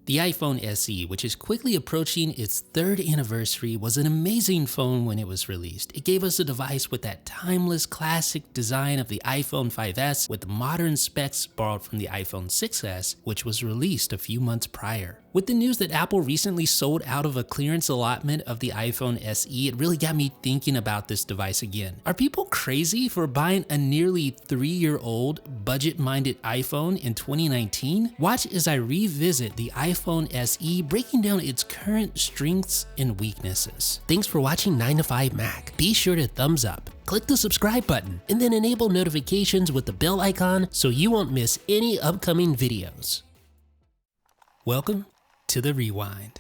The iPhone SE, which is quickly approaching its 3rd anniversary, was an amazing phone when it was released. It gave us a device with that timeless classic design of the iPhone 5S with modern specs borrowed from the iPhone 6S, which was released a few months prior. With the news that Apple recently sold out of a clearance allotment of the iPhone SE, it really got me thinking about this device again. Are people crazy for buying a nearly 3-year-old budget-minded iPhone in 2019? Watch as I revisit the iPhone SE, breaking down its current strengths and weaknesses. Thanks for watching 9 to 5 Mac. Be sure to thumbs up, click the subscribe button, and then enable notifications with the bell icon so you won't miss any upcoming videos. Welcome to the Rewind.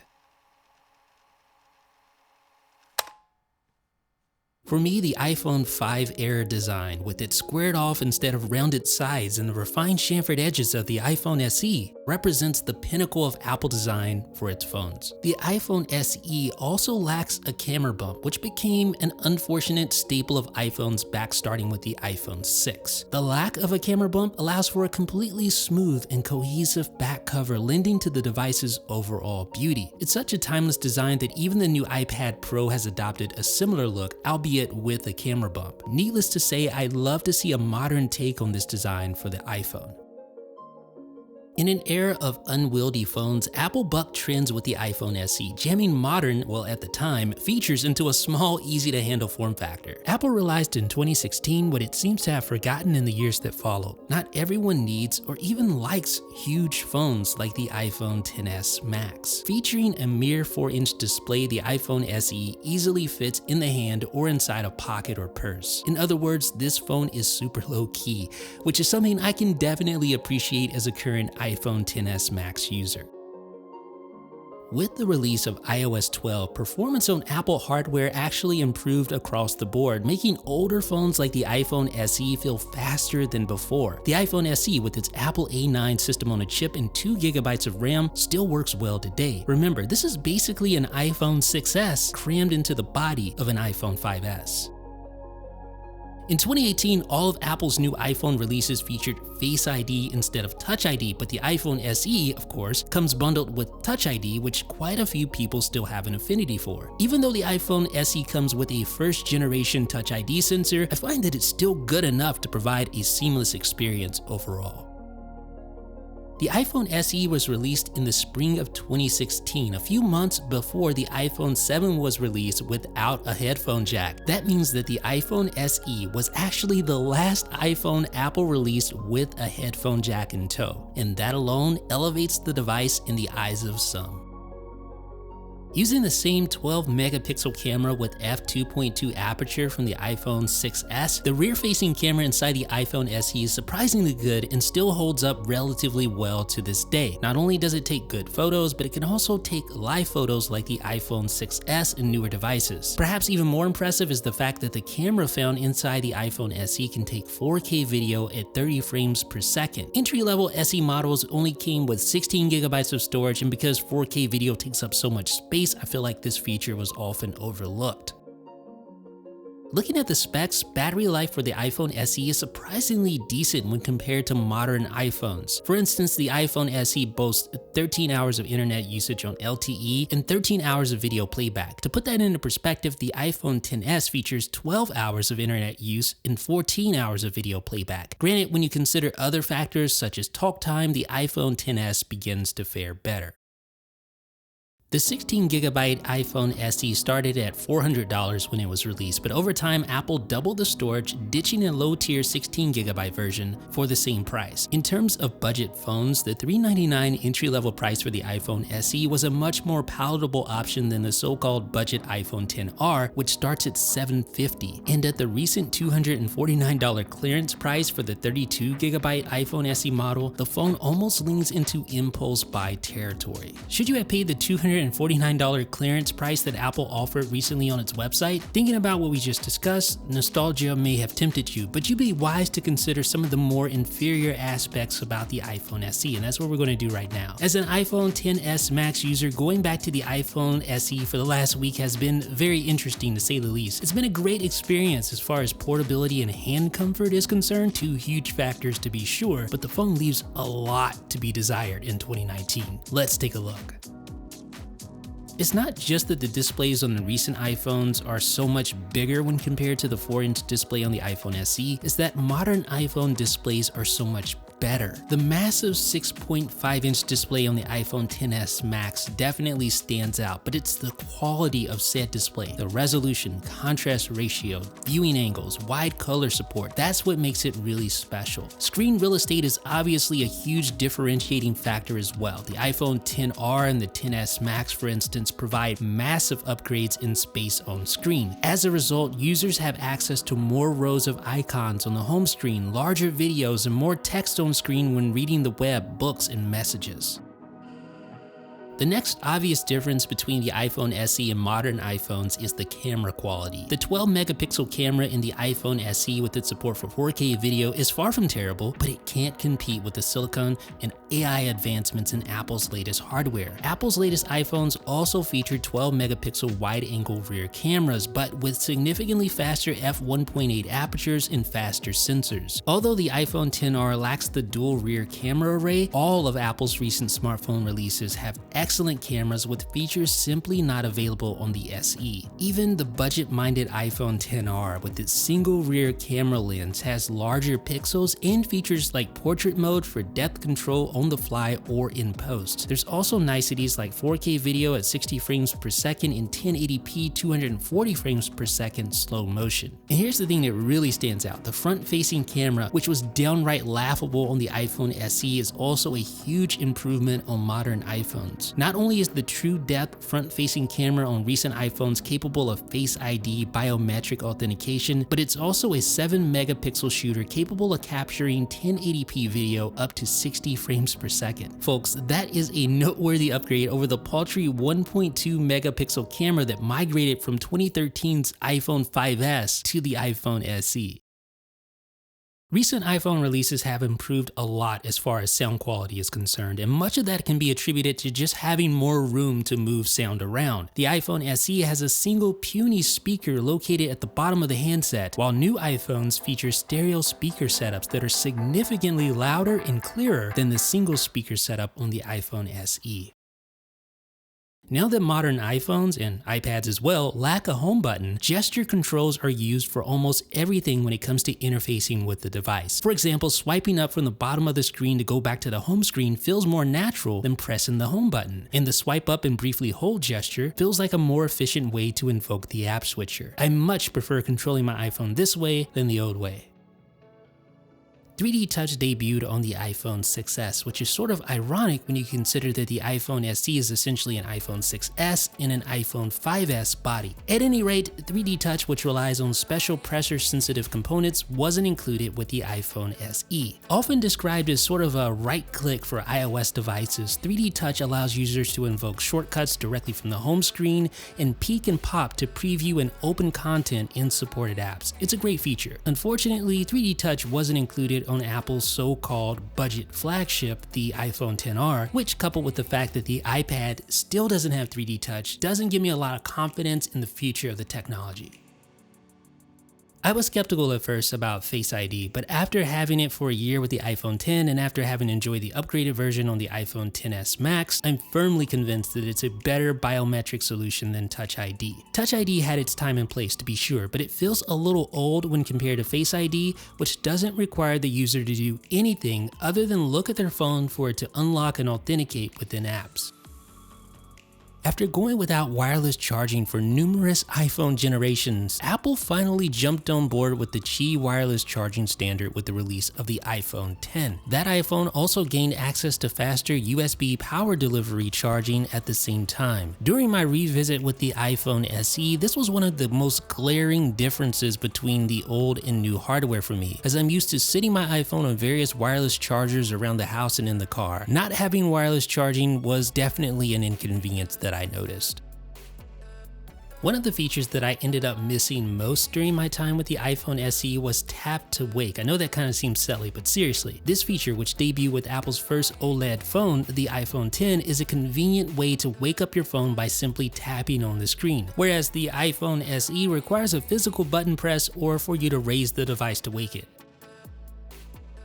For me, the iPhone 5 Air design, with its squared off instead of rounded sides and the refined chamfered edges of the iPhone SE, represents the pinnacle of Apple design for its phones. The iPhone SE also lacks a camera bump, which became an unfortunate staple of iPhones back starting with the iPhone 6. The lack of a camera bump allows for a completely smooth and cohesive back cover, lending to the device's overall beauty. It's such a timeless design that even the new iPad Pro has adopted a similar look, albeit with a camera bump. Needless to say, I'd love to see a modern take on this design for the iPhone. In an era of unwieldy phones, Apple bucked trends with the iPhone SE, jamming modern, well at the time, features into a small, easy-to-handle form factor. Apple realized in 2016 what it seems to have forgotten in the years that followed. Not everyone needs or even likes huge phones like the iPhone XS Max. Featuring a mere 4-inch display, the iPhone SE easily fits in the hand or inside a pocket or purse. In other words, this phone is super low-key, which is something I can definitely appreciate as a current iPhone XS Max user. With the release of iOS 12, performance on Apple hardware actually improved across the board, making older phones like the iPhone SE feel faster than before. The iPhone SE, with its Apple A9 system on a chip and 2 GB of RAM, still works well today. Remember, this is basically an iPhone 6S crammed into the body of an iPhone 5S. In 2018, all of Apple's new iPhone releases featured Face ID instead of Touch ID, but the iPhone SE, of course, comes bundled with Touch ID, which quite a few people still have an affinity for. Even though the iPhone SE comes with a first-generation Touch ID sensor, I find that it's still good enough to provide a seamless experience overall. The iPhone SE was released in the spring of 2016, a few months before the iPhone 7 was released without a headphone jack. That means that the iPhone SE was actually the last iPhone Apple released with a headphone jack in tow, and that alone elevates the device in the eyes of some. Using the same 12-megapixel camera with f2.2 aperture from the iPhone 6S, the rear-facing camera inside the iPhone SE is surprisingly good and still holds up relatively well to this day. Not only does it take good photos, but it can also take live photos like the iPhone 6S and newer devices. Perhaps even more impressive is the fact that the camera found inside the iPhone SE can take 4K video at 30 frames per second. Entry-level SE models only came with 16 GB of storage, and because 4K video takes up so much space, I feel like this feature was often overlooked. Looking at the specs, battery life for the iPhone SE is surprisingly decent when compared to modern iPhones. For instance, the iPhone SE boasts 13 hours of internet usage on LTE and 13 hours of video playback. To put that into perspective, the iPhone XS features 12 hours of internet use and 14 hours of video playback. Granted, when you consider other factors such as talk time, the iPhone XS begins to fare better. The 16GB iPhone SE started at $400 when it was released, but over time Apple doubled the storage, ditching a low-tier 16GB version for the same price. In terms of budget phones, the $399 entry-level price for the iPhone SE was a much more palatable option than the so-called budget iPhone XR, which starts at $750. And at the recent $249 clearance price for the 32GB iPhone SE model, the phone almost leans into impulse buy territory. Should you have paid the $299 $249 clearance price that Apple offered recently on its website, thinking about what we just discussed, nostalgia may have tempted you, but you'd be wise to consider some of the more inferior aspects about the iPhone SE, and that's what we're going to do right now. As an iPhone XS Max user, going back to the iPhone SE for the last week has been very interesting to say the least. It's been a great experience as far as portability and hand comfort is concerned, two huge factors to be sure, but the phone leaves a lot to be desired in 2019. Let's take a look. It's not just that the displays on the recent iPhones are so much bigger when compared to the 4-inch display on the iPhone SE, it's that modern iPhone displays are so much better. The massive 6.5-inch display on the iPhone XS Max definitely stands out, but it's the quality of said display, the resolution, contrast ratio, viewing angles, wide color support. That's what makes it really special. Screen real estate is obviously a huge differentiating factor as well. The iPhone XR and the XS Max, for instance, provide massive upgrades in space on screen. As a result, users have access to more rows of icons on the home screen, larger videos, and more text on screen when reading the web, books, and messages. The next obvious difference between the iPhone SE and modern iPhones is the camera quality. The 12-megapixel camera in the iPhone SE with its support for 4K video is far from terrible, but it can't compete with the silicon and AI advancements in Apple's latest hardware. Apple's latest iPhones also feature 12-megapixel wide-angle rear cameras, but with significantly faster f1.8 apertures and faster sensors. Although the iPhone XR lacks the dual rear camera array, all of Apple's recent smartphone releases have excellent cameras with features simply not available on the SE. Even the budget-minded iPhone XR with its single rear camera lens has larger pixels and features like portrait mode for depth control on the fly or in post. There's also niceties like 4K video at 60 frames per second and 1080p 240 frames per second slow motion. And here's the thing that really stands out. The front-facing camera, which was downright laughable on the iPhone SE, is also a huge improvement on modern iPhones. Not only is the true depth front-facing camera on recent iPhones capable of Face ID biometric authentication, but it's also a 7-megapixel shooter capable of capturing 1080p video up to 60 frames per second. Folks, that is a noteworthy upgrade over the paltry 1.2 megapixel camera that migrated from 2013's iPhone 5S to the iPhone SE. Recent iPhone releases have improved a lot as far as sound quality is concerned, and much of that can be attributed to just having more room to move sound around. The iPhone SE has a single puny speaker located at the bottom of the handset, while new iPhones feature stereo speaker setups that are significantly louder and clearer than the single speaker setup on the iPhone SE. Now that modern iPhones, and iPads as well, lack a home button, gesture controls are used for almost everything when it comes to interfacing with the device. For example, swiping up from the bottom of the screen to go back to the home screen feels more natural than pressing the home button, and the swipe up and briefly hold gesture feels like a more efficient way to invoke the app switcher. I much prefer controlling my iPhone this way than the old way. 3D Touch debuted on the iPhone 6s, which is sort of ironic when you consider that the iPhone SE is essentially an iPhone 6s in an iPhone 5s body. At any rate, 3D Touch, which relies on special pressure-sensitive components, wasn't included with the iPhone SE. Often described as sort of a right-click for iOS devices, 3D Touch allows users to invoke shortcuts directly from the home screen and peek and pop to preview and open content in supported apps. It's a great feature. Unfortunately, 3D Touch wasn't included on Apple's so-called budget flagship, the iPhone XR, which, coupled with the fact that the iPad still doesn't have 3D Touch, doesn't give me a lot of confidence in the future of the technology. I was skeptical at first about Face ID, but after having it for a year with the iPhone X and after having enjoyed the upgraded version on the iPhone XS Max, I'm firmly convinced that it's a better biometric solution than Touch ID. Touch ID had its time and place to be sure, but it feels a little old when compared to Face ID, which doesn't require the user to do anything other than look at their phone for it to unlock and authenticate within apps. After going without wireless charging for numerous iPhone generations, Apple finally jumped on board with the Qi wireless charging standard with the release of the iPhone X. That iPhone also gained access to faster USB power delivery charging at the same time. During my revisit with the iPhone SE, this was one of the most glaring differences between the old and new hardware for me, as I'm used to sitting my iPhone on various wireless chargers around the house and in the car. Not having wireless charging was definitely an inconvenience that that I noticed. One of the features that I ended up missing most during my time with the iPhone SE was tap to wake. I know that kind of seems silly, but seriously, this feature, which debuted with Apple's first OLED phone, the iPhone X, is a convenient way to wake up your phone by simply tapping on the screen, whereas the iPhone SE requires a physical button press or for you to raise the device to wake it.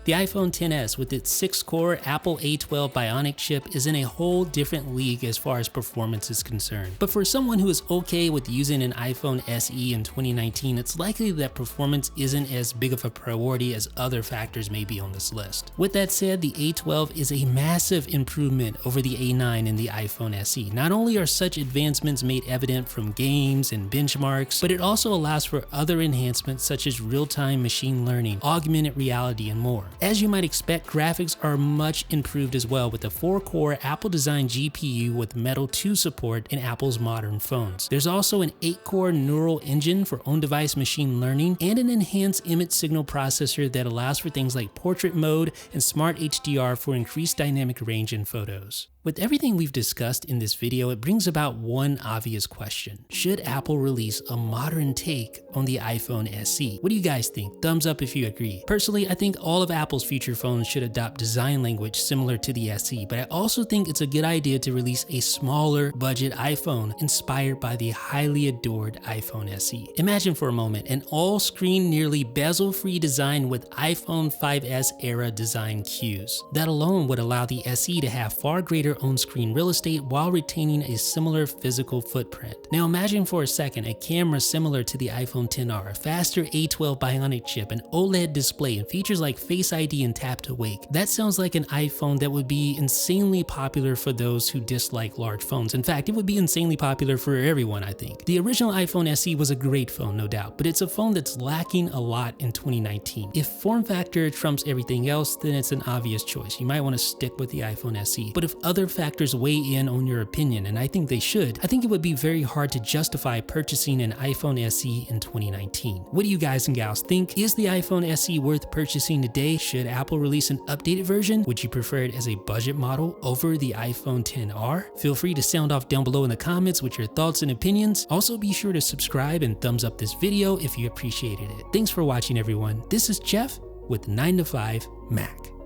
The iPhone XS with its 6-core Apple A12 Bionic chip is in a whole different league as far as performance is concerned. But for someone who is okay with using an iPhone SE in 2019, it's likely that performance isn't as big of a priority as other factors may be on this list. With that said, the A12 is a massive improvement over the A9 in the iPhone SE. Not only are such advancements made evident from games and benchmarks, but it also allows for other enhancements such as real-time machine learning, augmented reality, and more. As you might expect, graphics are much improved as well with the 4-core Apple-designed GPU with Metal 2 support in Apple's modern phones. There's also an 8-core neural engine for on-device machine learning and an enhanced image signal processor that allows for things like portrait mode and smart HDR for increased dynamic range in photos. With everything we've discussed in this video, it brings about one obvious question. Should Apple release a modern take on the iPhone SE? What do you guys think? Thumbs up if you agree. Personally, I think all of Apple's future phones should adopt design language similar to the SE, but I also think it's a good idea to release a smaller budget iPhone inspired by the highly adored iPhone SE. Imagine for a moment an all-screen, nearly bezel-free design with iPhone 5S era design cues. That alone would allow the SE to have far greater on-screen real estate while retaining a similar physical footprint. Now imagine for a second a camera similar to the iPhone XR, a faster A12 Bionic chip, an OLED display, and features like Face ID and Tap to Wake. That sounds like an iPhone that would be insanely popular for those who dislike large phones. In fact, it would be insanely popular for everyone, I think. The original iPhone SE was a great phone, no doubt, but it's a phone that's lacking a lot in 2019. If form factor trumps everything else, then it's an obvious choice. You might want to stick with the iPhone SE. But if other factors weigh in on your opinion, and I think they should, I think it would be very hard to justify purchasing an iPhone SE in 2019. What do you guys and gals think? Is the iPhone SE worth purchasing today? Should Apple release an updated version? Would you prefer it as a budget model over the iPhone XR? Feel free to sound off down below in the comments with your thoughts and opinions. Also be sure to subscribe and thumbs up this video if you appreciated it. Thanks for watching everyone. This is Jeff with 9 to 5 Mac.